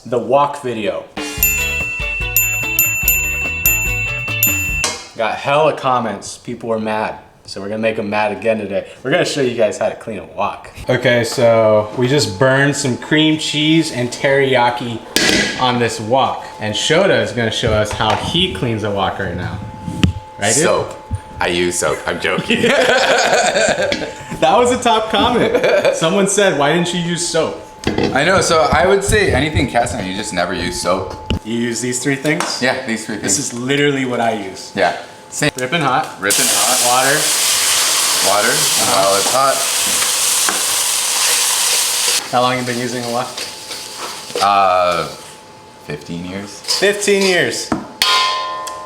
The wok video. Got hella comments. People were mad. So we're gonna make them mad again today. We're gonna show you guys how to clean a wok. Okay, so we just burned some cream cheese and teriyaki on this wok. And Shota is gonna show us how he cleans a wok right now. Right, dude? Soap. I use soap. I'm joking. That was a top comment. Someone said, why didn't you use soap? I know, so I would say anything cast iron, you just never use soap. You use these three things? Yeah, these three things. This is literally what I use. Yeah. Same. Ripping hot. Ripping hot. Water. Water. While it's hot. How long have you been using a wok? 15 years. 15 years.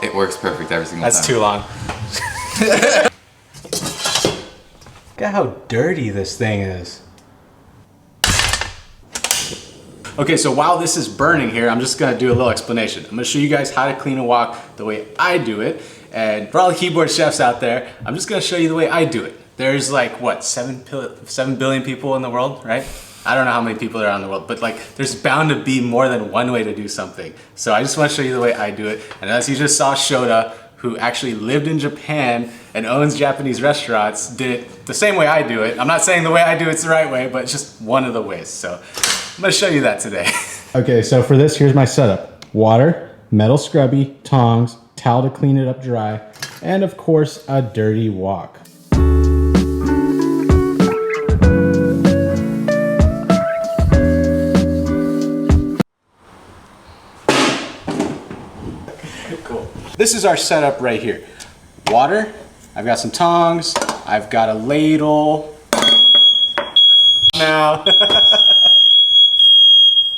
It works perfect every single time. That's too long. Look at how dirty this thing is. Okay, so while this is burning here, I'm just gonna do a little explanation. I'm gonna show you guys how to clean a wok the way I do it. And for all the keyboard chefs out there, I'm just gonna show you the way I do it. There's like, what, 7 billion people in the world, right? I don't know how many people there are in the world, but like there's bound to be more than one way to do something. So I just wanna show you the way I do it. And as you just saw, Shota, who actually lived in Japan and owns Japanese restaurants, did it the same way I do it. I'm not saying the way I do it's the right way, but it's just one of the ways. So I'm gonna show you that today. Okay, so for this, here's my setup. Water, metal scrubby, tongs, towel to clean it up dry, and of course, a dirty wok. Cool. This is our setup right here. Water, I've got some tongs, I've got a ladle. Now,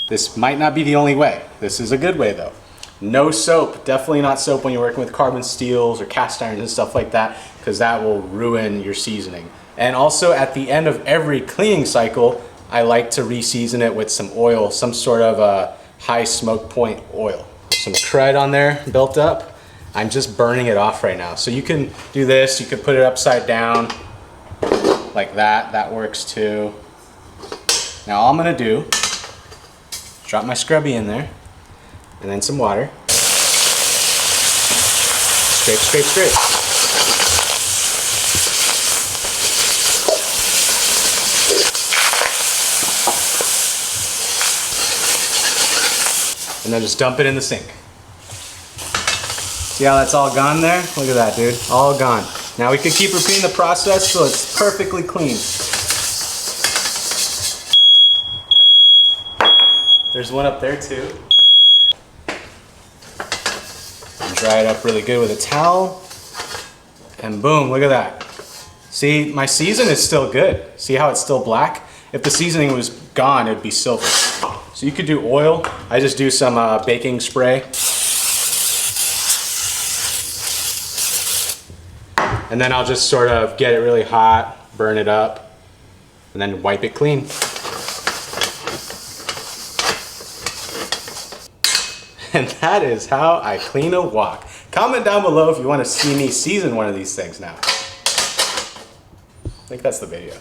this might not be the only way. This is a good way though. No soap, definitely not soap when you're working with carbon steels or cast irons and stuff like that, because that will ruin your seasoning. And also at the end of every cleaning cycle, I like to re-season it with some oil, some sort of a high smoke point oil. Some crud on there built up. I'm just burning it off right now. So you can do this, you can put it upside down like that, that works too. Now all I'm gonna do, drop my scrubby in there, and then some water. Scrape, scrape, scrape. And then just dump it in the sink. See how that's all gone there? Look at that, dude, all gone. Now we can keep repeating the process so it's perfectly clean. There's one up there too. Dry it up really good with a towel. And boom, look at that. See, my season is still good. See how it's still black? If the seasoning was gone, it'd be silver. So you could do oil. I just do some baking spray. And then I'll just sort of get it really hot, burn it up, and then wipe it clean. And that is how I clean a wok. Comment down below if you want to see me season one of these things now. I think that's the video.